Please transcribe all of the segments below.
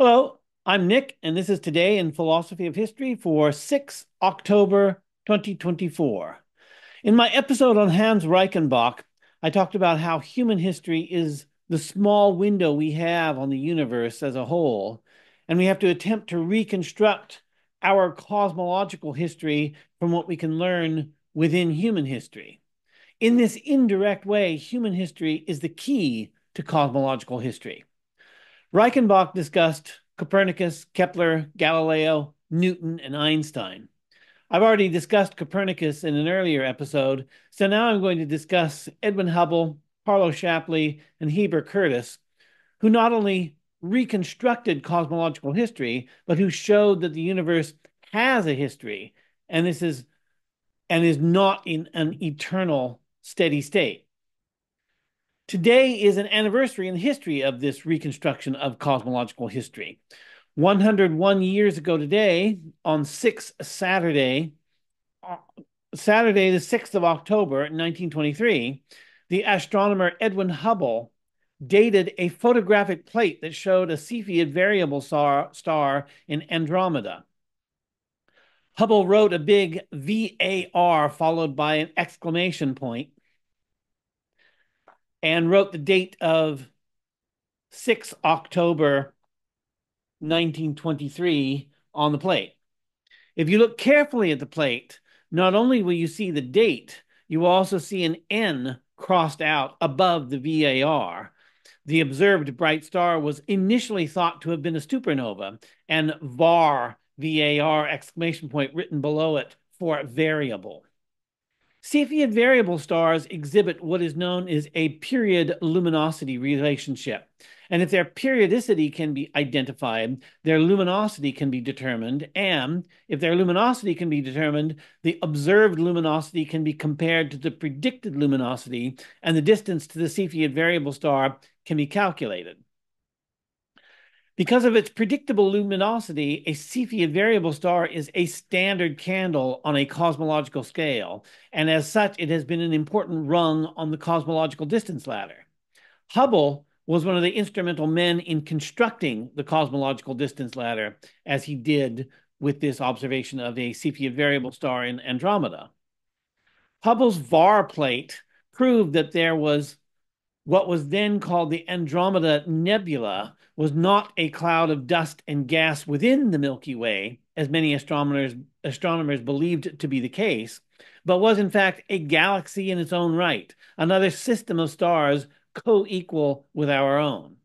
Hello, I'm Nick, and this is Today in Philosophy of History for 6 October 2024. In my episode on Hans Reichenbach, I talked about how human history is the small window we have on the universe as a whole, and we have to attempt to reconstruct our cosmological history from what we can learn within human history. In this indirect way, human history is the key to cosmological history. Reichenbach discussed Copernicus, Kepler, Galileo, Newton, and Einstein. I've already discussed Copernicus in an earlier episode, so now I'm going to discuss Edwin Hubble, Carlo Shapley, and Heber Curtis, who not only reconstructed cosmological history, but who showed that the universe has a history and is not in an eternal steady state. Today is an anniversary in the history of this reconstruction of cosmological history. 101 years ago today, on Saturday, the 6th of October, 1923, the astronomer Edwin Hubble dated a photographic plate that showed a Cepheid variable star in Andromeda. Hubble wrote a big VAR followed by an exclamation point and wrote the date of 6 October 1923 on the plate. If you look carefully at the plate, not only will you see the date, you will also see an N crossed out above the VAR. The observed bright star was initially thought to have been a supernova, and VAR exclamation point written below it for variable. Cepheid variable stars exhibit what is known as a period luminosity relationship. And if their periodicity can be identified, their luminosity can be determined. And if their luminosity can be determined, the observed luminosity can be compared to the predicted luminosity, and the distance to the Cepheid variable star can be calculated. Because of its predictable luminosity, a Cepheid variable star is a standard candle on a cosmological scale, and as such, it has been an important rung on the cosmological distance ladder. Hubble was one of the instrumental men in constructing the cosmological distance ladder, as he did with this observation of a Cepheid variable star in Andromeda. Hubble's VAR plate proved that there was what was then called the Andromeda Nebula was not a cloud of dust and gas within the Milky Way, as many astronomers believed to be the case, but was in fact a galaxy in its own right, another system of stars co-equal with our own.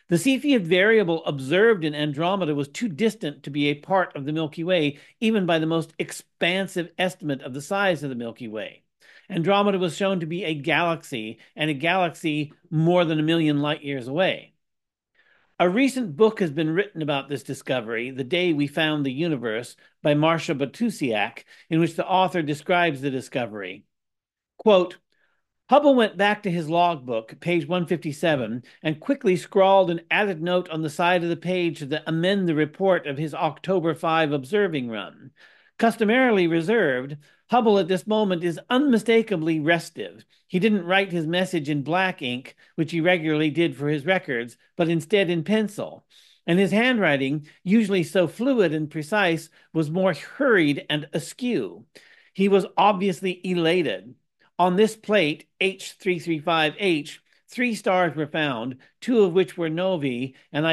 The Cepheid variable observed in Andromeda was too distant to be a part of the Milky Way, even by the most expansive estimate of the size of the Milky Way. Andromeda was shown to be a galaxy, and a galaxy more than 1,000,000 light years away. A recent book has been written about this discovery, The Day We Found the Universe, by Marcia Bartusiak, in which the author describes the discovery. Quote, Hubble went back to his logbook, page 157, and quickly scrawled an added note on the side of the page to amend the report of his October 5 observing run. Customarily reserved, Hubble at this moment is unmistakably restive. He didn't write his message in black ink, which he regularly did for his records, but instead in pencil. And his handwriting, usually so fluid and precise, was more hurried and askew. He was obviously elated. On this plate, H335H, 3 stars were found, 2 of which were novae, and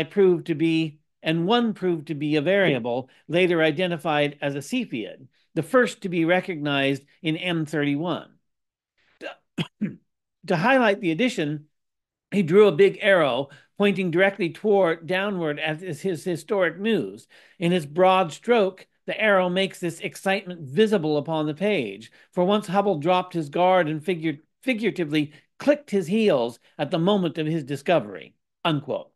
one proved to be a variable, later identified as a Cepheid, the first to be recognized in M31. To highlight the addition, he drew a big arrow pointing directly downward at his historic news. In his broad stroke, the arrow makes this excitement visible upon the page. For once Hubble dropped his guard and figuratively clicked his heels at the moment of his discovery, unquote.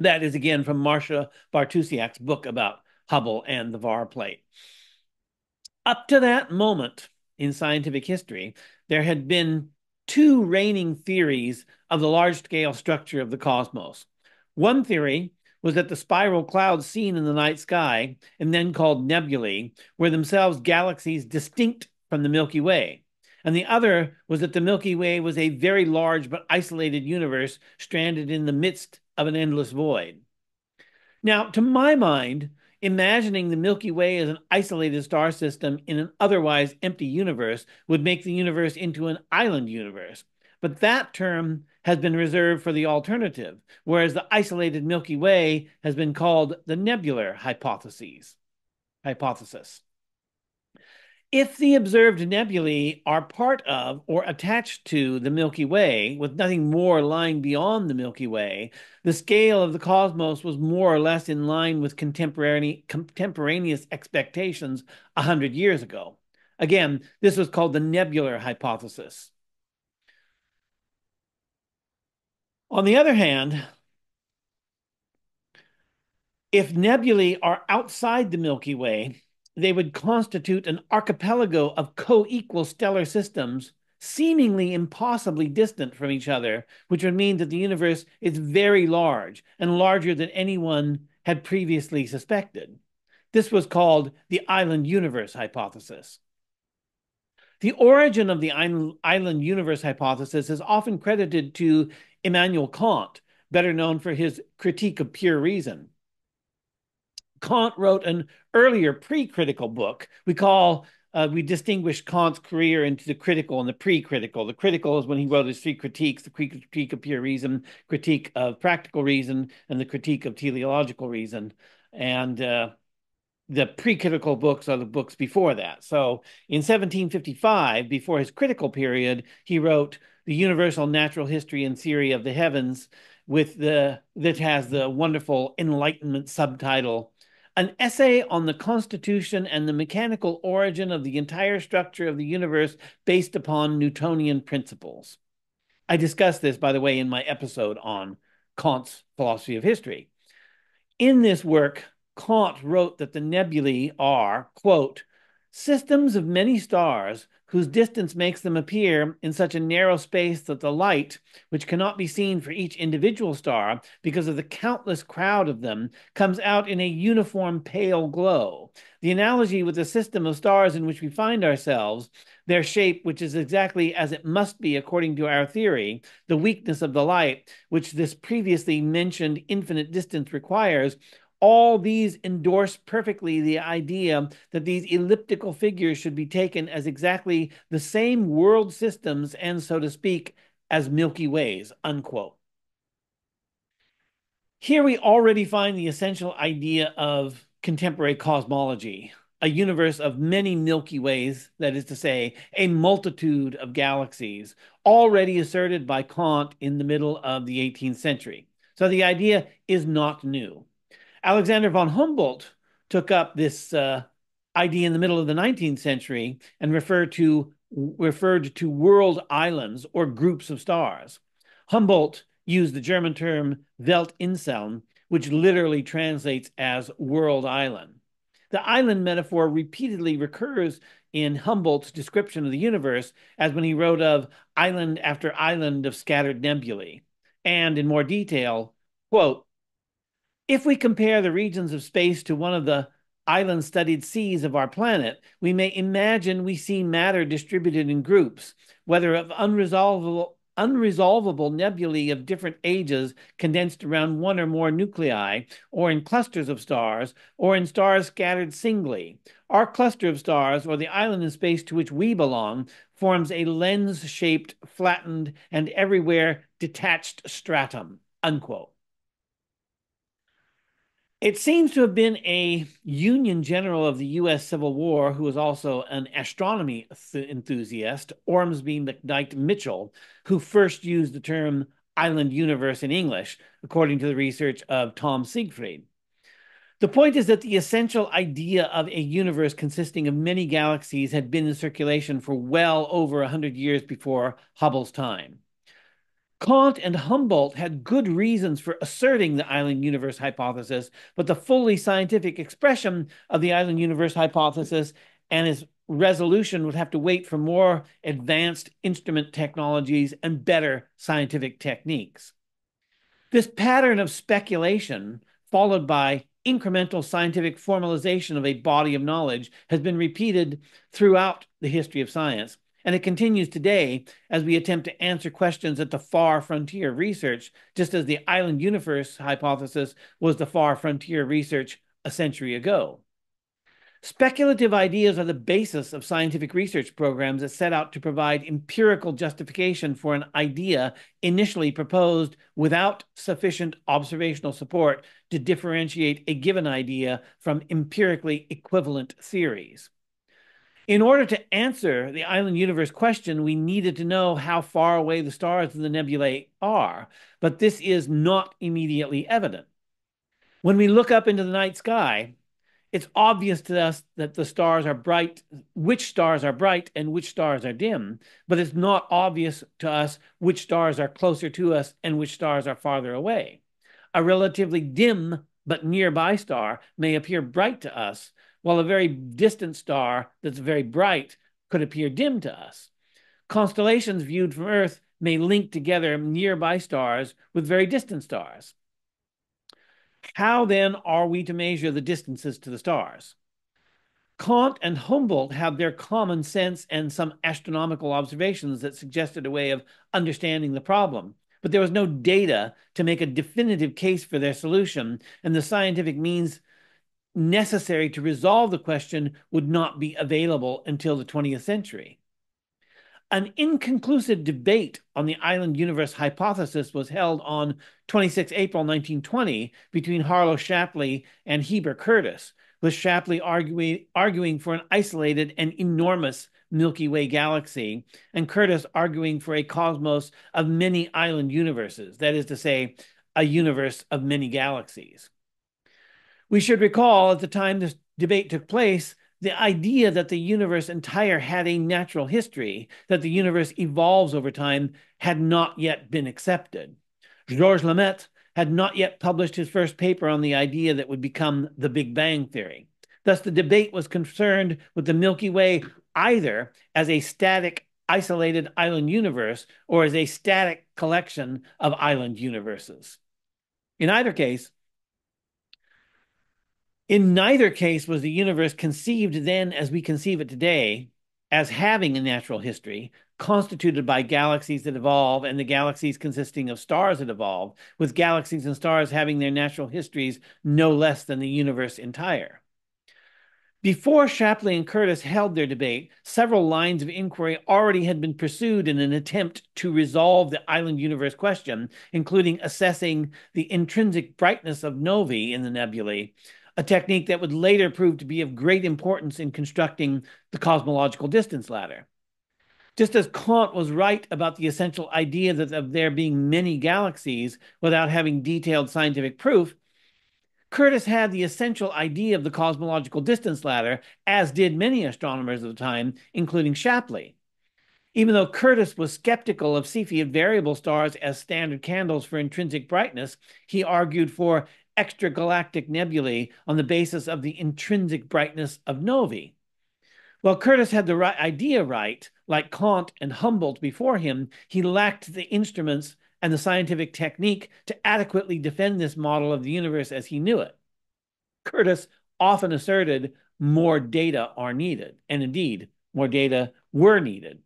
That is again from Marcia Bartusiak's book about Hubble and the VAR plate. Up to that moment in scientific history, there had been 2 reigning theories of the large-scale structure of the cosmos. One theory was that the spiral clouds seen in the night sky, and then called nebulae, were themselves galaxies distinct from the Milky Way. and the other was that the Milky Way was a very large but isolated universe stranded in the midst of an endless void. Now, to my mind, imagining the Milky Way as an isolated star system in an otherwise empty universe would make the universe into an island universe. But that term has been reserved for the alternative, whereas the isolated Milky Way has been called the nebular hypothesis. If the observed nebulae are part of or attached to the Milky Way, with nothing more lying beyond the Milky Way, the scale of the cosmos was more or less in line with contemporaneous expectations 100 years ago. Again, this was called the nebular hypothesis. On the other hand, if nebulae are outside the Milky Way, they would constitute an archipelago of co-equal stellar systems, seemingly impossibly distant from each other, which would mean that the universe is very large and larger than anyone had previously suspected. This was called the island universe hypothesis. The origin of the island universe hypothesis is often credited to Immanuel Kant, better known for his critique of pure reason. Kant wrote an earlier pre-critical book. We distinguish Kant's career into the critical and the pre-critical. The critical is when he wrote his three critiques: the critique of pure reason, critique of practical reason, and the critique of teleological reason. And the pre-critical books are the books before that. So in 1755, before his critical period, he wrote The Universal Natural History and Theory of the Heavens, that has the wonderful Enlightenment subtitle, an essay on the constitution and the mechanical origin of the entire structure of the universe based upon Newtonian principles. I discussed this, by the way, in my episode on Kant's philosophy of history. In this work, Kant wrote that the nebulae are, quote, systems of many stars whose distance makes them appear in such a narrow space that the light, which cannot be seen for each individual star because of the countless crowd of them, comes out in a uniform pale glow. The analogy with the system of stars in which we find ourselves, their shape, which is exactly as it must be according to our theory, the weakness of the light, which this previously mentioned infinite distance requires, all these endorse perfectly the idea that these elliptical figures should be taken as exactly the same world systems and, so to speak, as Milky Ways, unquote. Here we already find the essential idea of contemporary cosmology, a universe of many Milky Ways, that is to say, a multitude of galaxies, already asserted by Kant in the middle of the 18th century. So the idea is not new. Alexander von Humboldt took up this idea in the middle of the 19th century and referred to world islands or groups of stars. Humboldt used the German term Weltinseln, which literally translates as world island. The island metaphor repeatedly recurs in Humboldt's description of the universe, as when he wrote of island after island of scattered nebulae. And in more detail, quote, if we compare the regions of space to one of the island-studied seas of our planet, we may imagine we see matter distributed in groups, whether of unresolvable nebulae of different ages condensed around one or more nuclei, or in clusters of stars, or in stars scattered singly. Our cluster of stars, or the island in space to which we belong, forms a lens-shaped, flattened, and everywhere detached stratum, unquote. It seems to have been a Union general of the U.S. Civil War, who was also an astronomy enthusiast, Ormsby McKnight Mitchell, who first used the term island universe in English, according to the research of Tom Siegfried. The point is that the essential idea of a universe consisting of many galaxies had been in circulation for well over 100 years before Hubble's time. Kant and Humboldt had good reasons for asserting the island universe hypothesis, but the fully scientific expression of the island universe hypothesis and its resolution would have to wait for more advanced instrument technologies and better scientific techniques. This pattern of speculation, followed by incremental scientific formalization of a body of knowledge, has been repeated throughout the history of science. And it continues today as we attempt to answer questions at the far frontier of research, just as the island universe hypothesis was the far frontier of research a century ago. Speculative ideas are the basis of scientific research programs that set out to provide empirical justification for an idea initially proposed without sufficient observational support to differentiate a given idea from empirically equivalent theories. In order to answer the island universe question, we needed to know how far away the stars in the nebulae are, but this is not immediately evident. When we look up into the night sky, it's obvious to us that the stars are bright, which stars are bright and which stars are dim, but it's not obvious to us which stars are closer to us and which stars are farther away. A relatively dim but nearby star may appear bright to us, while a very distant star that's very bright could appear dim to us. Constellations viewed from Earth may link together nearby stars with very distant stars. How then are we to measure the distances to the stars? Kant and Humboldt had their common sense and some astronomical observations that suggested a way of understanding the problem, but there was no data to make a definitive case for their solution, and the scientific means necessary to resolve the question would not be available until the 20th century. An inconclusive debate on the island universe hypothesis was held on 26 April 1920 between Harlow Shapley and Heber Curtis, with Shapley arguing for an isolated and enormous Milky Way galaxy, and Curtis arguing for a cosmos of many island universes, that is to say, a universe of many galaxies. We should recall at the time this debate took place, the idea that the universe entire had a natural history, that the universe evolves over time, had not yet been accepted. Georges Lemaitre had not yet published his first paper on the idea that would become the Big Bang theory. Thus, the debate was concerned with the Milky Way either as a static, isolated island universe or as a static collection of island universes. In neither case was the universe conceived then as we conceive it today, as having a natural history, constituted by galaxies that evolve and the galaxies consisting of stars that evolve, with galaxies and stars having their natural histories no less than the universe entire. Before Shapley and Curtis held their debate, several lines of inquiry already had been pursued in an attempt to resolve the island universe question, including assessing the intrinsic brightness of novae in the nebulae, a technique that would later prove to be of great importance in constructing the cosmological distance ladder. Just as Kant was right about the essential idea that of there being many galaxies without having detailed scientific proof, Curtis had the essential idea of the cosmological distance ladder, as did many astronomers of the time, including Shapley. Even though Curtis was skeptical of Cepheid variable stars as standard candles for intrinsic brightness, he argued for extragalactic nebulae on the basis of the intrinsic brightness of novae. While Curtis had the idea right, like Kant and Humboldt before him, he lacked the instruments and the scientific technique to adequately defend this model of the universe as he knew it. Curtis often asserted more data are needed, and indeed, more data were needed.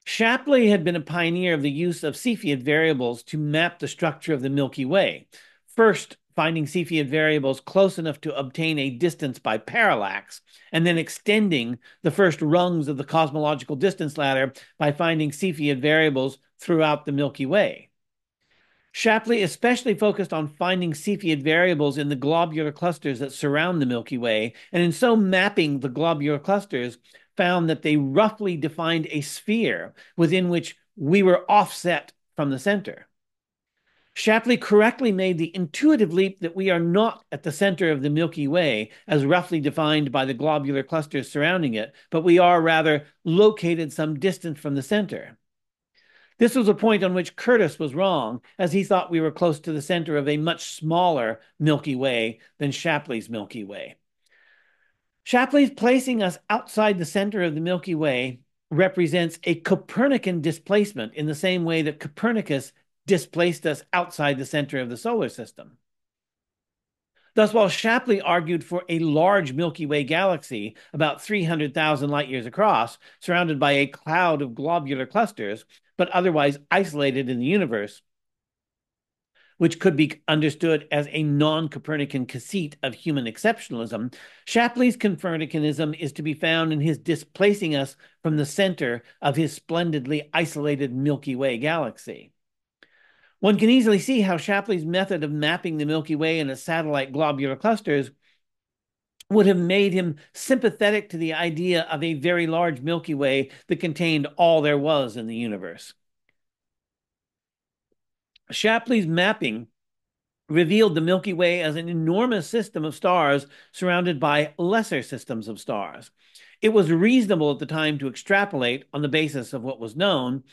Shapley had been a pioneer of the use of Cepheid variables to map the structure of the Milky Way, first finding Cepheid variables close enough to obtain a distance by parallax, and then extending the first rungs of the cosmological distance ladder by finding Cepheid variables throughout the Milky Way. Shapley especially focused on finding Cepheid variables in the globular clusters that surround the Milky Way, and in so mapping the globular clusters, found that they roughly defined a sphere within which we were offset from the center. Shapley correctly made the intuitive leap that we are not at the center of the Milky Way, as roughly defined by the globular clusters surrounding it, but we are rather located some distance from the center. This was a point on which Curtis was wrong, as he thought we were close to the center of a much smaller Milky Way than Shapley's Milky Way. Shapley's placing us outside the center of the Milky Way represents a Copernican displacement in the same way that Copernicus displaced us outside the center of the solar system. Thus, while Shapley argued for a large Milky Way galaxy about 300,000 light years across, surrounded by a cloud of globular clusters, but otherwise isolated in the universe, which could be understood as a non-Copernican conceit of human exceptionalism, Shapley's Copernicanism is to be found in his displacing us from the center of his splendidly isolated Milky Way galaxy. One can easily see how Shapley's method of mapping the Milky Way in its satellite globular clusters would have made him sympathetic to the idea of a very large Milky Way that contained all there was in the universe. Shapley's mapping revealed the Milky Way as an enormous system of stars surrounded by lesser systems of stars. It was reasonable at the time to extrapolate, on the basis of what was known,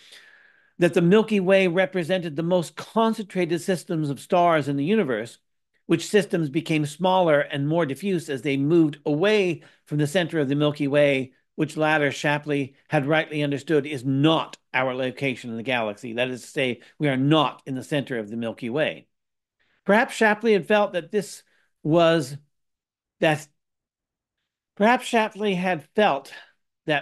that the Milky Way represented the most concentrated systems of stars in the universe, which systems became smaller and more diffuse as they moved away from the center of the Milky Way, which latter Shapley had rightly understood is not our location in the galaxy. That is to say, we are not in the center of the Milky Way. Perhaps Shapley had felt that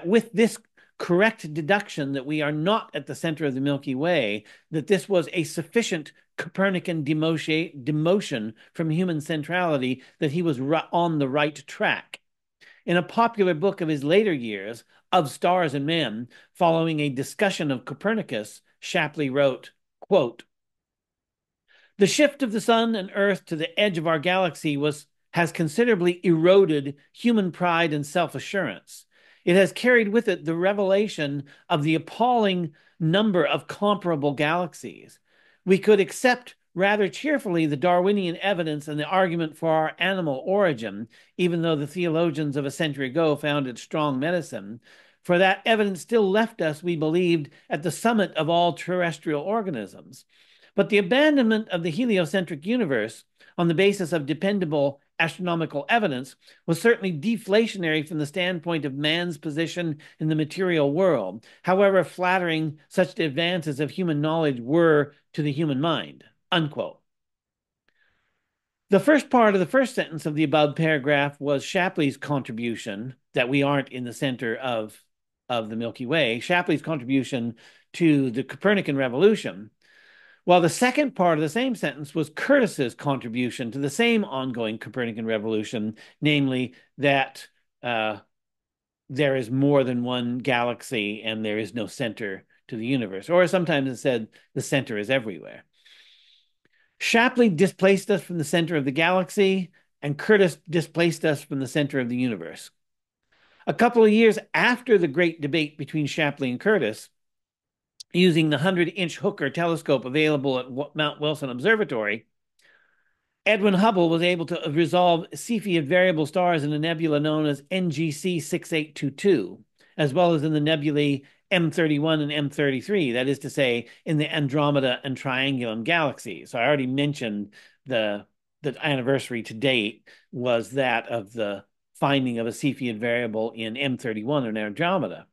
with this correct deduction that we are not at the center of the Milky Way, that this was a sufficient Copernican demotion from human centrality, that he was on the right track. In a popular book of his later years, Of Stars and Men, following a discussion of Copernicus, Shapley wrote, quote, "The shift of the sun and earth to the edge of our galaxy has considerably eroded human pride and self-assurance. It has carried with it the revelation of the appalling number of comparable galaxies. We could accept rather cheerfully the Darwinian evidence and the argument for our animal origin, even though the theologians of a century ago found it strong medicine, for that evidence still left us, we believed, at the summit of all terrestrial organisms. But the abandonment of the heliocentric universe on the basis of dependable astronomical evidence was certainly deflationary from the standpoint of man's position in the material world, however flattering such advances of human knowledge were to the human mind." Unquote. The first part of the first sentence of the above paragraph was Shapley's contribution, that we aren't in the center of the Milky Way, Shapley's contribution to the Copernican revolution, while the second part of the same sentence was Curtis's contribution to the same ongoing Copernican revolution, namely that there is more than one galaxy and there is no center to the universe. Or sometimes it said the center is everywhere. Shapley displaced us from the center of the galaxy, and Curtis displaced us from the center of the universe. A couple of years after the great debate between Shapley and Curtis, using the 100-inch Hooker telescope available at Mount Wilson Observatory, Edwin Hubble was able to resolve Cepheid variable stars in a nebula known as NGC 6822, as well as in the nebulae M31 and M33, that is to say, in the Andromeda and Triangulum galaxies. So I already mentioned the anniversary to date was that of the finding of a Cepheid variable in M31 and Andromeda.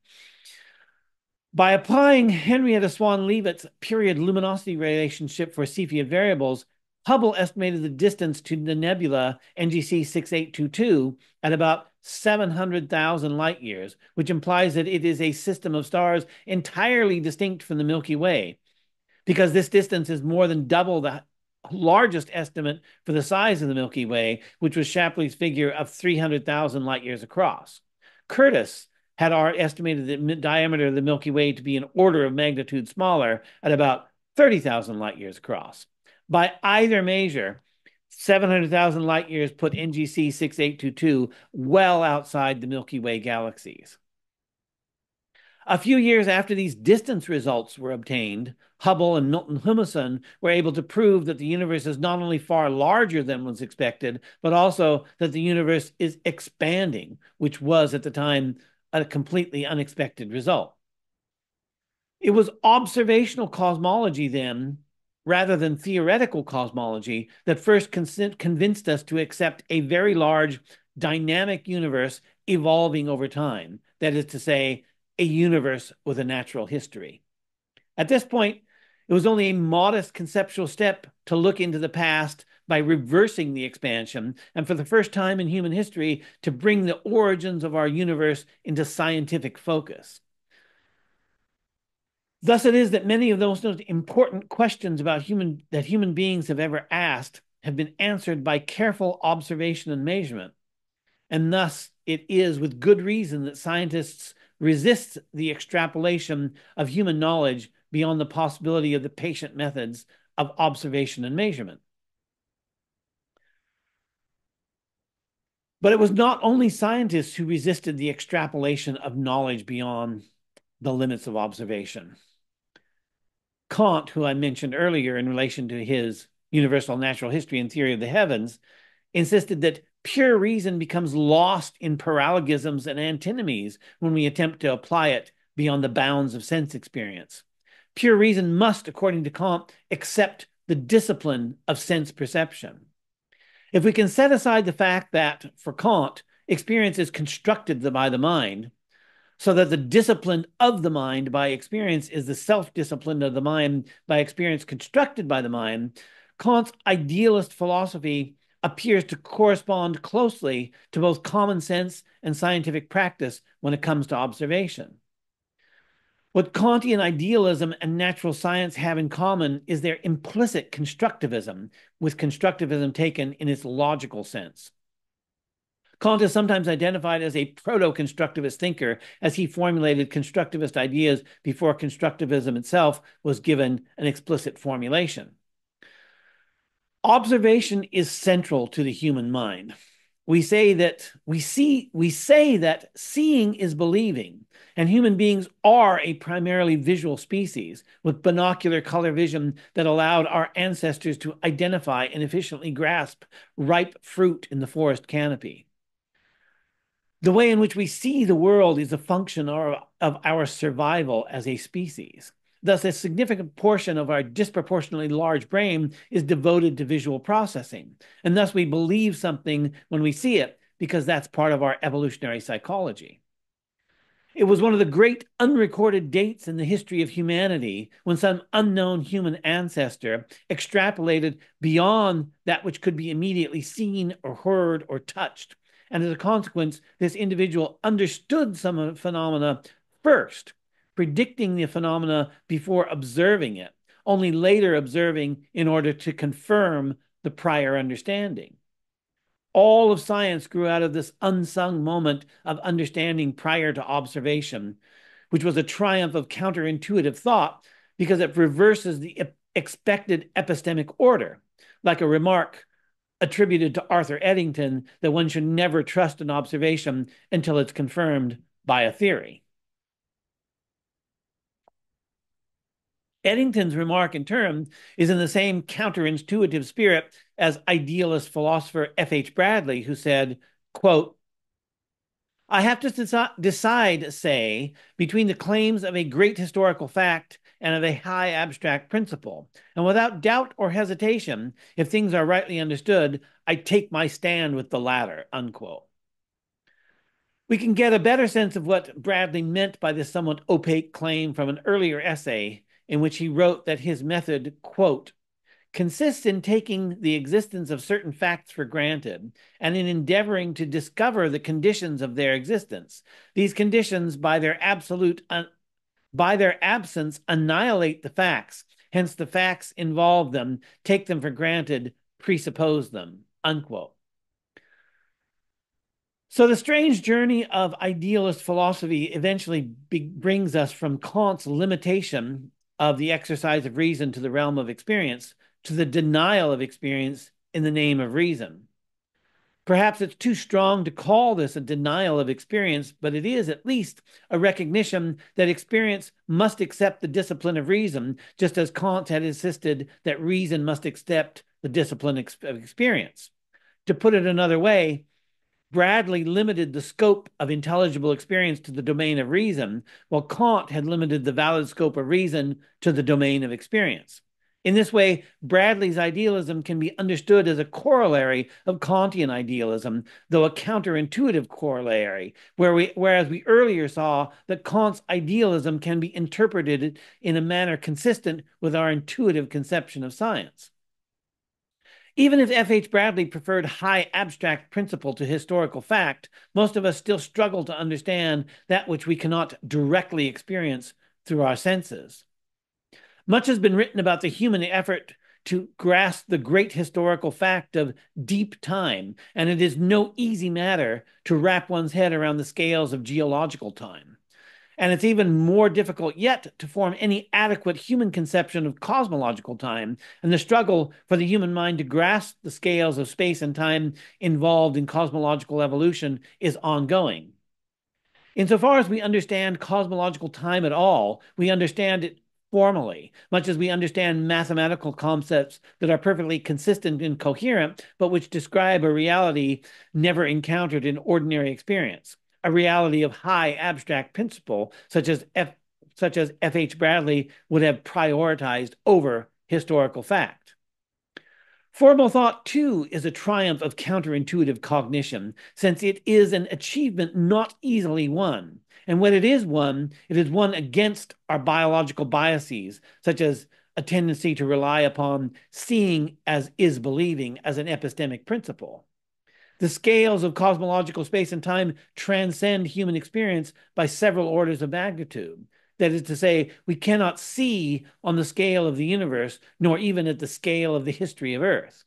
By applying Henrietta Swan-Leavitt's period luminosity relationship for Cepheid variables, Hubble estimated the distance to the nebula NGC 6822 at about 700,000 light years, which implies that it is a system of stars entirely distinct from the Milky Way, because this distance is more than double the largest estimate for the size of the Milky Way, which was Shapley's figure of 300,000 light years across. Curtis had estimated the diameter of the Milky Way to be an order of magnitude smaller at about 30,000 light years across. By either measure, 700,000 light years put NGC 6822 well outside the Milky Way galaxies. A few years after these distance results were obtained, Hubble and Milton Humason were able to prove that the universe is not only far larger than was expected, but also that the universe is expanding, which was at the time a completely unexpected result. It was observational cosmology then, rather than theoretical cosmology, that first convinced us to accept a very large dynamic universe evolving over time. That is to say, a universe with a natural history. At this point, it was only a modest conceptual step to look into the past by reversing the expansion, and for the first time in human history, to bring the origins of our universe into scientific focus. Thus it is that many of the most important questions about human beings have ever asked have been answered by careful observation and measurement. And thus it is with good reason that scientists resist the extrapolation of human knowledge beyond the possibility of the patient methods of observation and measurement. But it was not only scientists who resisted the extrapolation of knowledge beyond the limits of observation. Kant, who I mentioned earlier in relation to his universal natural history and theory of the heavens, insisted that pure reason becomes lost in paralogisms and antinomies when we attempt to apply it beyond the bounds of sense experience. Pure reason must, according to Kant, accept the discipline of sense perception. If we can set aside the fact that, for Kant, experience is constructed by the mind, so that the discipline of the mind by experience is the self-discipline of the mind by experience constructed by the mind, Kant's idealist philosophy appears to correspond closely to both common sense and scientific practice when it comes to observation. What Kantian idealism and natural science have in common is their implicit constructivism, with constructivism taken in its logical sense. Kant is sometimes identified as a proto-constructivist thinker, as he formulated constructivist ideas before constructivism itself was given an explicit formulation. Observation is central to the human mind. We say that seeing is believing, and human beings are a primarily visual species with binocular color vision that allowed our ancestors to identify and efficiently grasp ripe fruit in the forest canopy. The way in which we see the world is a function of our survival as a species. Thus, a significant portion of our disproportionately large brain is devoted to visual processing. And thus, we believe something when we see it because that's part of our evolutionary psychology. It was one of the great unrecorded dates in the history of humanity when some unknown human ancestor extrapolated beyond that which could be immediately seen or heard or touched. And as a consequence, this individual understood some phenomena first, predicting the phenomena before observing it, only later observing in order to confirm the prior understanding. All of science grew out of this unsung moment of understanding prior to observation, which was a triumph of counterintuitive thought because it reverses the expected epistemic order, like a remark attributed to Arthur Eddington that one should never trust an observation until it's confirmed by a theory. Eddington's remark in turn is in the same counterintuitive spirit as idealist philosopher F.H. Bradley, who said, quote, I have to decide, say, between the claims of a great historical fact and of a high abstract principle. And without doubt or hesitation, if things are rightly understood, I take my stand with the latter, unquote. We can get a better sense of what Bradley meant by this somewhat opaque claim from an earlier essay in which he wrote that his method, quote, consists in taking the existence of certain facts for granted and in endeavoring to discover the conditions of their existence. These conditions, by their absence, annihilate the facts. Hence, the facts involve them, take them for granted, presuppose them, unquote. So the strange journey of idealist philosophy eventually brings us from Kant's limitation of the exercise of reason to the realm of experience to the denial of experience in the name of reason. Perhaps it's too strong to call this a denial of experience, but it is at least a recognition that experience must accept the discipline of reason, just as Kant had insisted that reason must accept the discipline of experience. To put it another way, Bradley limited the scope of intelligible experience to the domain of reason, while Kant had limited the valid scope of reason to the domain of experience. In this way, Bradley's idealism can be understood as a corollary of Kantian idealism, though a counterintuitive corollary, whereas we earlier saw that Kant's idealism can be interpreted in a manner consistent with our intuitive conception of science. Even if F.H. Bradley preferred high abstract principle to historical fact, most of us still struggle to understand that which we cannot directly experience through our senses. Much has been written about the human effort to grasp the great historical fact of deep time, and it is no easy matter to wrap one's head around the scales of geological time. And it's even more difficult yet to form any adequate human conception of cosmological time, and the struggle for the human mind to grasp the scales of space and time involved in cosmological evolution is ongoing. Insofar as we understand cosmological time at all, we understand it formally, much as we understand mathematical concepts that are perfectly consistent and coherent, but which describe a reality never encountered in ordinary experience, a reality of high abstract principle, such as F.H. Bradley would have prioritized over historical fact. Formal thought, too, is a triumph of counterintuitive cognition, since it is an achievement not easily won. And when it is won against our biological biases, such as a tendency to rely upon seeing as is believing as an epistemic principle. The scales of cosmological space and time transcend human experience by several orders of magnitude. That is to say, we cannot see on the scale of the universe, nor even at the scale of the history of Earth.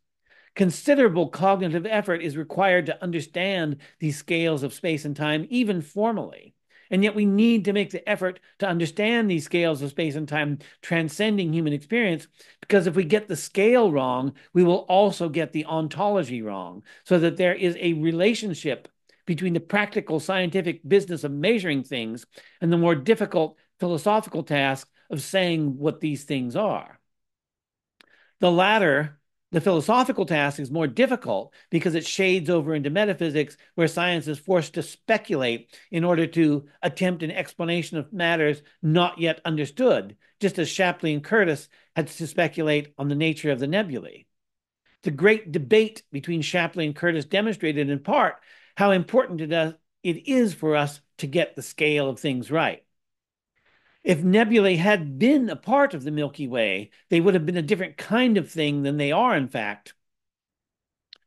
Considerable cognitive effort is required to understand these scales of space and time, even formally. And yet we need to make the effort to understand these scales of space and time transcending human experience, because if we get the scale wrong, we will also get the ontology wrong, so that there is a relationship between the practical scientific business of measuring things and the more difficult philosophical task of saying what these things are. The latter, the philosophical task, is more difficult because it shades over into metaphysics, where science is forced to speculate in order to attempt an explanation of matters not yet understood, just as Shapley and Curtis had to speculate on the nature of the nebulae. The great debate between Shapley and Curtis demonstrated in part how important it is for us to get the scale of things right. If nebulae had been a part of the Milky Way, they would have been a different kind of thing than they are, in fact,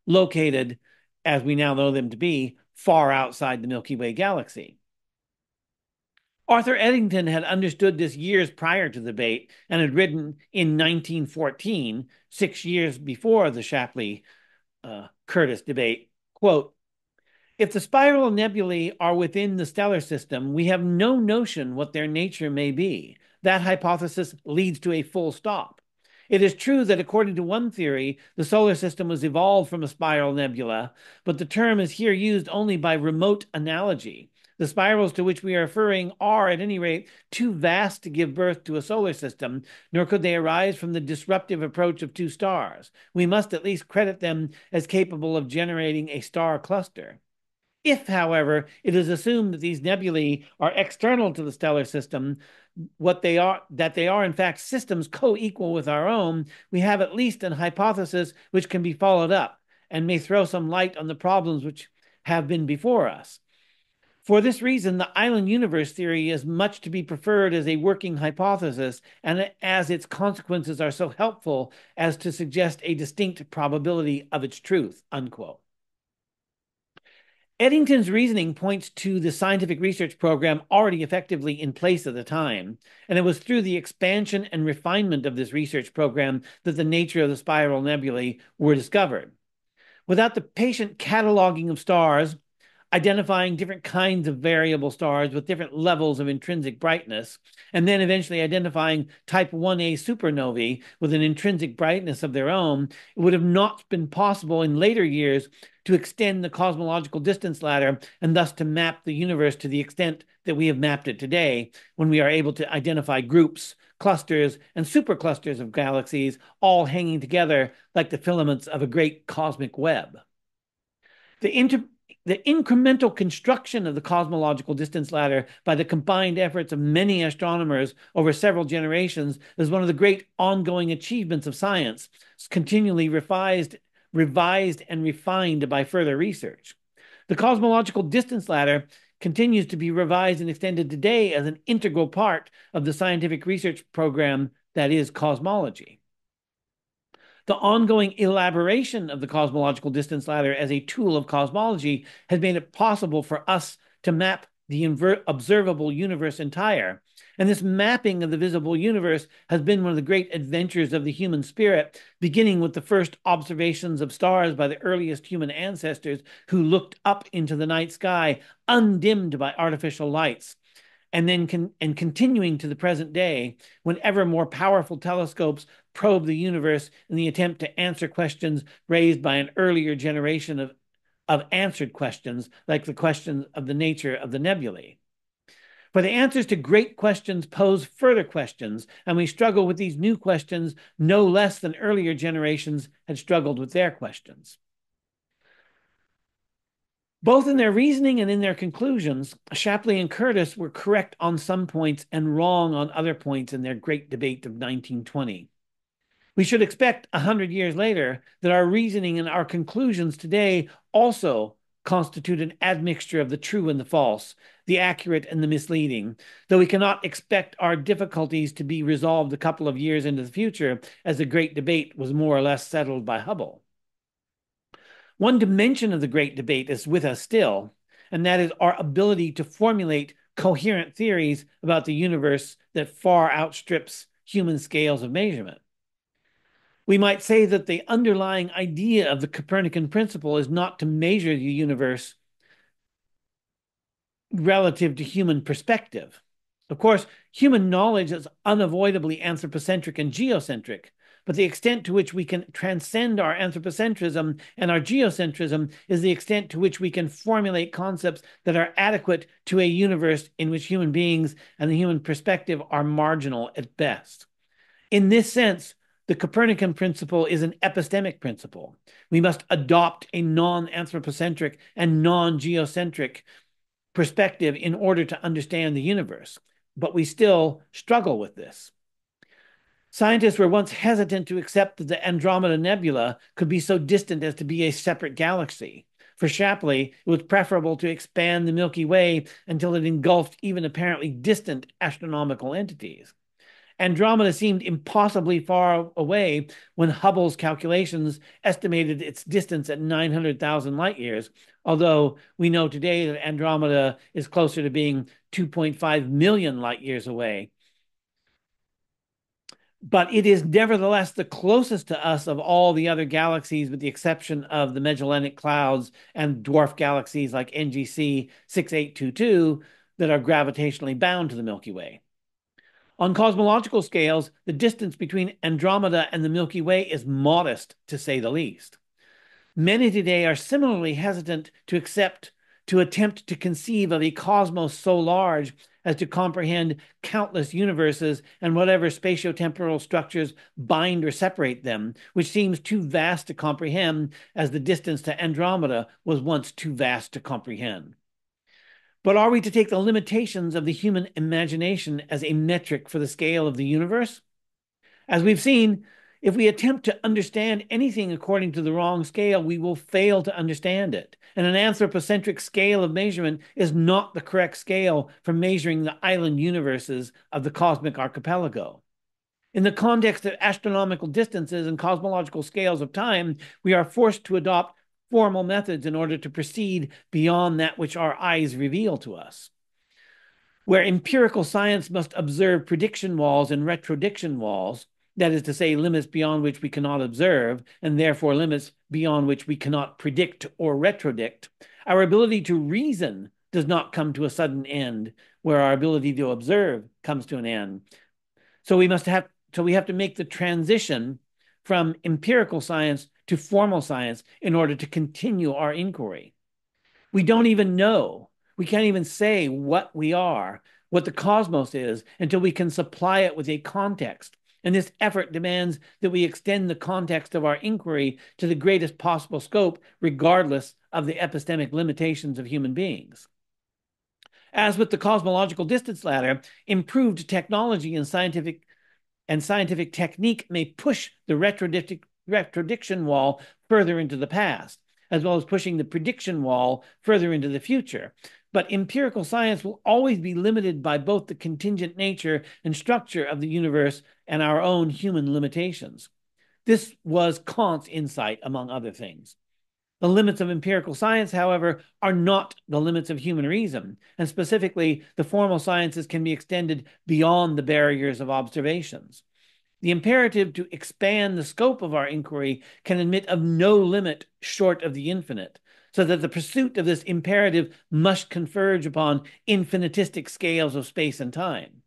located, as we now know them to be, far outside the Milky Way galaxy. Arthur Eddington had understood this years prior to the debate and had written in 1914, 6 years before the Shapley-Curtis debate, quote, "If the spiral nebulae are within the stellar system, we have no notion what their nature may be. That hypothesis leads to a full stop. It is true that according to one theory, the solar system was evolved from a spiral nebula, but the term is here used only by remote analogy. The spirals to which we are referring are, at any rate, too vast to give birth to a solar system, nor could they arise from the disruptive approach of two stars. We must at least credit them as capable of generating a star cluster. If, however, it is assumed that these nebulae are external to the stellar system, that they are in fact systems co-equal with our own, we have at least an hypothesis which can be followed up and may throw some light on the problems which have been before us. For this reason, the island universe theory is much to be preferred as a working hypothesis, and as its consequences are so helpful as to suggest a distinct probability of its truth," unquote. Eddington's reasoning points to the scientific research program already effectively in place at the time, and it was through the expansion and refinement of this research program that the nature of the spiral nebulae were discovered. Without the patient cataloging of stars, identifying different kinds of variable stars with different levels of intrinsic brightness, and then eventually identifying type 1a supernovae with an intrinsic brightness of their own, it would have not been possible in later years to extend the cosmological distance ladder and thus to map the universe to the extent that we have mapped it today, when we are able to identify groups, clusters, and superclusters of galaxies all hanging together like the filaments of a great cosmic web. The incremental construction of the cosmological distance ladder by the combined efforts of many astronomers over several generations is one of the great ongoing achievements of science, continually revised and refined by further research. The cosmological distance ladder continues to be revised and extended today as an integral part of the scientific research program that is cosmology. The ongoing elaboration of the cosmological distance ladder as a tool of cosmology has made it possible for us to map the observable universe entire. And this mapping of the visible universe has been one of the great adventures of the human spirit, beginning with the first observations of stars by the earliest human ancestors who looked up into the night sky, undimmed by artificial lights, and then continuing to the present day, when ever more powerful telescopes probe the universe in the attempt to answer questions raised by an earlier generation of answered questions, like the question of the nature of the nebulae. For the answers to great questions pose further questions, and we struggle with these new questions no less than earlier generations had struggled with their questions. Both in their reasoning and in their conclusions, Shapley and Curtis were correct on some points and wrong on other points in their great debate of 1920. We should expect 100 years later that our reasoning and our conclusions today also constitute an admixture of the true and the false, the accurate and the misleading, though we cannot expect our difficulties to be resolved a couple of years into the future, as the great debate was more or less settled by Hubble. One dimension of the great debate is with us still, and that is our ability to formulate coherent theories about the universe that far outstrips human scales of measurement. We might say that the underlying idea of the Copernican principle is not to measure the universe relative to human perspective. Of course, human knowledge is unavoidably anthropocentric and geocentric, but the extent to which we can transcend our anthropocentrism and our geocentrism is the extent to which we can formulate concepts that are adequate to a universe in which human beings and the human perspective are marginal at best. In this sense, the Copernican principle is an epistemic principle. We must adopt a non-anthropocentric and non-geocentric perspective in order to understand the universe, but we still struggle with this. Scientists were once hesitant to accept that the Andromeda Nebula could be so distant as to be a separate galaxy. For Shapley, it was preferable to expand the Milky Way until it engulfed even apparently distant astronomical entities. Andromeda seemed impossibly far away when Hubble's calculations estimated its distance at 900,000 light years, although we know today that Andromeda is closer to being 2.5 million light years away. But it is nevertheless the closest to us of all the other galaxies, with the exception of the Magellanic Clouds and dwarf galaxies like NGC 6822 that are gravitationally bound to the Milky Way. On cosmological scales, the distance between Andromeda and the Milky Way is modest, to say the least. Many today are similarly hesitant to attempt to conceive of a cosmos so large as to comprehend countless universes and whatever spatiotemporal structures bind or separate them, which seems too vast to comprehend, as the distance to Andromeda was once too vast to comprehend. But are we to take the limitations of the human imagination as a metric for the scale of the universe? As we've seen, if we attempt to understand anything according to the wrong scale, we will fail to understand it. And an anthropocentric scale of measurement is not the correct scale for measuring the island universes of the cosmic archipelago. In the context of astronomical distances and cosmological scales of time, we are forced to adopt formal methods in order to proceed beyond that which our eyes reveal to us. Where empirical science must observe prediction walls and retrodiction walls, that is to say, limits beyond which we cannot observe, and therefore limits beyond which we cannot predict or retrodict, our ability to reason does not come to a sudden end, where our ability to observe comes to an end. So we have to make the transition from empirical science to formal science in order to continue our inquiry. We don't even know. We can't even say what we are, what the cosmos is, until we can supply it with a context. And this effort demands that we extend the context of our inquiry to the greatest possible scope, regardless of the epistemic limitations of human beings. As with the cosmological distance ladder, improved technology and scientific technique may push the retrodiction wall further into the past, as well as pushing the prediction wall further into the future. But empirical science will always be limited by both the contingent nature and structure of the universe and our own human limitations. This was Kant's insight, among other things. The limits of empirical science, however, are not the limits of human reason, and specifically, the formal sciences can be extended beyond the barriers of observations. The imperative to expand the scope of our inquiry can admit of no limit short of the infinite, so that the pursuit of this imperative must converge upon infinitistic scales of space and time.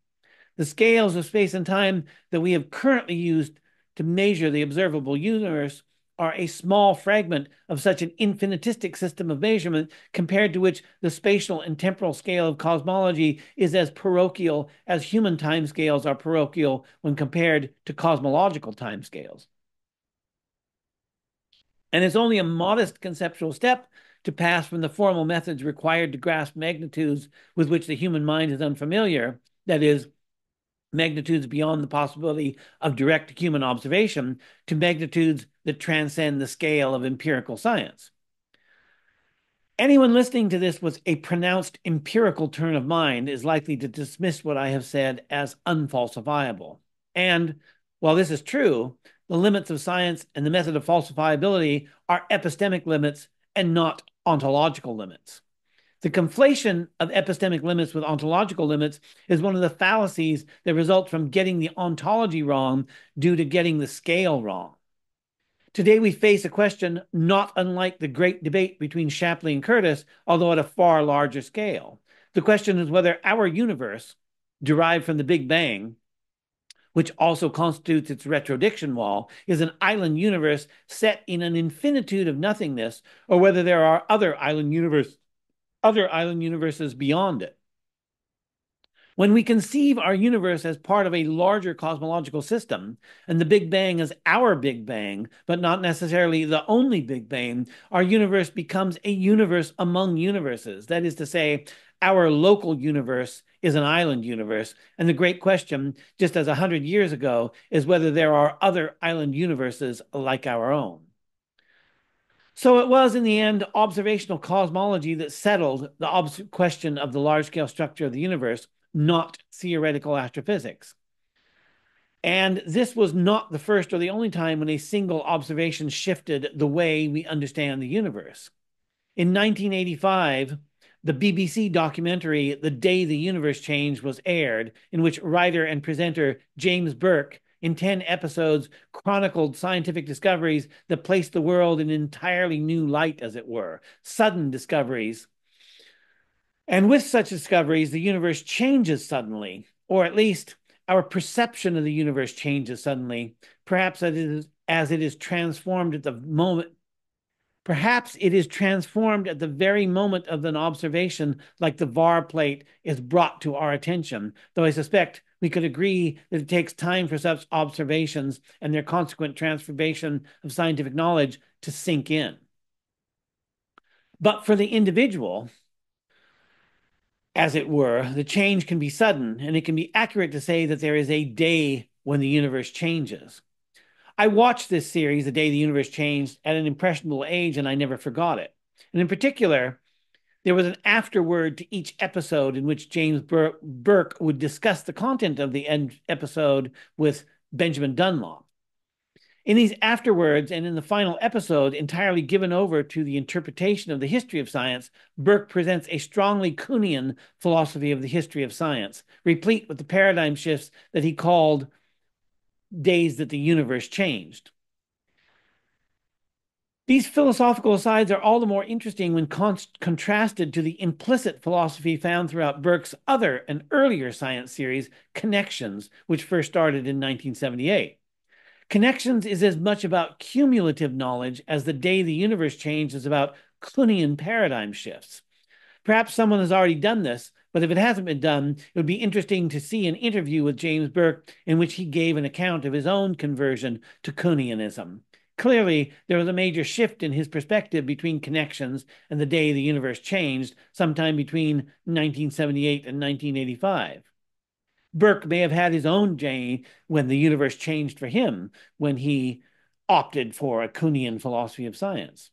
The scales of space and time that we have currently used to measure the observable universe are a small fragment of such an infinitistic system of measurement, compared to which the spatial and temporal scale of cosmology is as parochial as human timescales are parochial when compared to cosmological timescales. And it's only a modest conceptual step to pass from the formal methods required to grasp magnitudes with which the human mind is unfamiliar, that is, magnitudes beyond the possibility of direct human observation, to magnitudes that transcend the scale of empirical science. Anyone listening to this with a pronounced empirical turn of mind is likely to dismiss what I have said as unfalsifiable. And while this is true, the limits of science and the method of falsifiability are epistemic limits and not ontological limits. The conflation of epistemic limits with ontological limits is one of the fallacies that results from getting the ontology wrong due to getting the scale wrong. Today, we face a question not unlike the great debate between Shapley and Curtis, although at a far larger scale. The question is whether our universe, derived from the Big Bang, which also constitutes its retrodiction wall, is an island universe set in an infinitude of nothingness, or whether there are other island universes beyond it. When we conceive our universe as part of a larger cosmological system, and the Big Bang as our Big Bang, but not necessarily the only Big Bang, our universe becomes a universe among universes. That is to say, our local universe is an island universe, and the great question, just as 100 years ago, is whether there are other island universes like our own. So it was, in the end, observational cosmology that settled the question of the large-scale structure of the universe, not theoretical astrophysics. And this was not the first or the only time when a single observation shifted the way we understand the universe. In 1985, the BBC documentary The Day the Universe Changed was aired, in which writer and presenter James Burke, in 10 episodes, chronicled scientific discoveries that placed the world in an entirely new light, as it were, sudden discoveries. And with such discoveries, the universe changes suddenly, or at least our perception of the universe changes suddenly, perhaps as it is transformed at the moment. Perhaps it is transformed at the very moment of an observation, like the VAR plate is brought to our attention, though I suspect we could agree that it takes time for such observations and their consequent transformation of scientific knowledge to sink in. But for the individual, as it were, the change can be sudden, and it can be accurate to say that there is a day when the universe changes. I watched this series, The Day the Universe Changed, at an impressionable age, and I never forgot it. And in particular, there was an afterword to each episode in which James Burke would discuss the content of the end episode with Benjamin Dunlop. In these afterwords and in the final episode, entirely given over to the interpretation of the history of science, Burke presents a strongly Kuhnian philosophy of the history of science, replete with the paradigm shifts that he called days that the universe changed. These philosophical asides are all the more interesting when contrasted to the implicit philosophy found throughout Burke's other and earlier science series, Connections, which first started in 1978. Connections is as much about cumulative knowledge as The Day the Universe Changed is about Kuhnian paradigm shifts. Perhaps someone has already done this, but if it hasn't been done, it would be interesting to see an interview with James Burke in which he gave an account of his own conversion to Kuhnianism. Clearly, there was a major shift in his perspective between Connections and The Day the Universe Changed, sometime between 1978 and 1985. Burke may have had his own day when the universe changed for him, when he opted for a Kuhnian philosophy of science.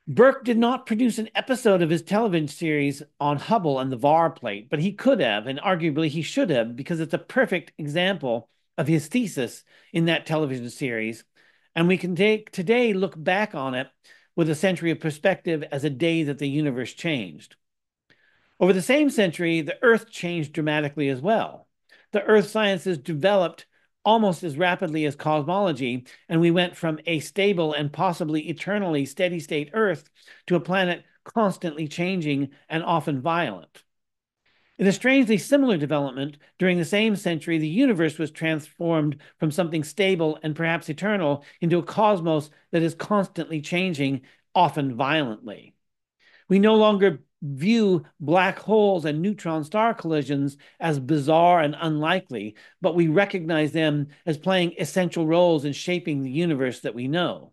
Burke did not produce an episode of his television series on Hubble and the VAR plate, but he could have, and arguably he should have, because it's a perfect example of his thesis in that television series, and we can today look back on it with a century of perspective as a day that the universe changed. Over the same century, the Earth changed dramatically as well. The Earth sciences developed almost as rapidly as cosmology, and we went from a stable and possibly eternally steady state Earth to a planet constantly changing and often violent. In a strangely similar development, during the same century, the universe was transformed from something stable and perhaps eternal into a cosmos that is constantly changing, often violently. We no longer view black holes and neutron star collisions as bizarre and unlikely, but we recognize them as playing essential roles in shaping the universe that we know.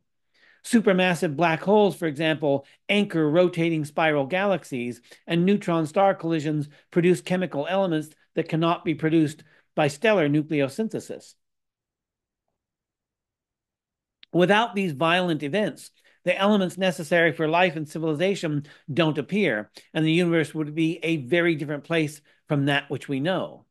Supermassive black holes, for example, anchor rotating spiral galaxies, and neutron star collisions produce chemical elements that cannot be produced by stellar nucleosynthesis. Without these violent events, the elements necessary for life and civilization don't appear, and the universe would be a very different place from that which we know.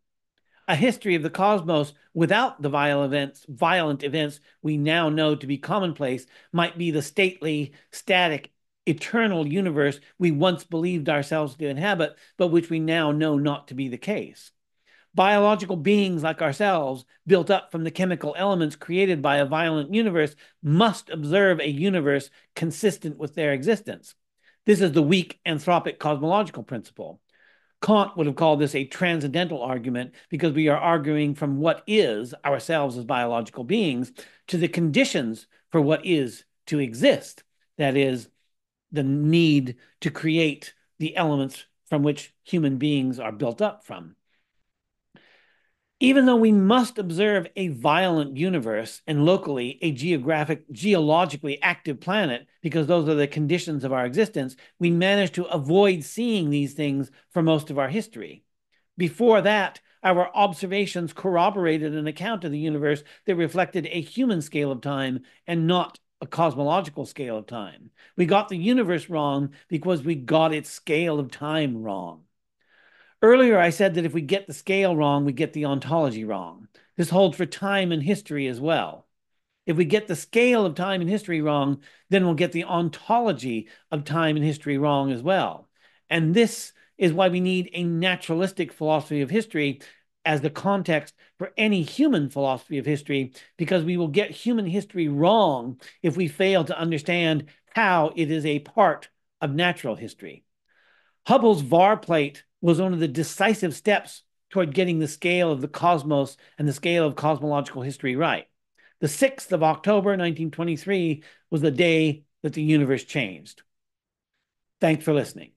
A history of the cosmos without the violent events we now know to be commonplace might be the stately, static, eternal universe we once believed ourselves to inhabit, but which we now know not to be the case. Biological beings like ourselves, built up from the chemical elements created by a violent universe, must observe a universe consistent with their existence. This is the weak anthropic cosmological principle. Kant would have called this a transcendental argument because we are arguing from what is, ourselves as biological beings, to the conditions for what is to exist. That is, the need to create the elements from which human beings are built up from. Even though we must observe a violent universe and locally a geologically active planet, because those are the conditions of our existence, we manage to avoid seeing these things for most of our history. Before that, our observations corroborated an account of the universe that reflected a human scale of time and not a cosmological scale of time. We got the universe wrong because we got its scale of time wrong. Earlier, I said that if we get the scale wrong, we get the ontology wrong. This holds for time and history as well. If we get the scale of time and history wrong, then we'll get the ontology of time and history wrong as well. And this is why we need a naturalistic philosophy of history as the context for any human philosophy of history, because we will get human history wrong if we fail to understand how it is a part of natural history. Hubble's VAR plate was one of the decisive steps toward getting the scale of the cosmos and the scale of cosmological history right. The 6th of October, 1923, was the day that the universe changed. Thanks for listening.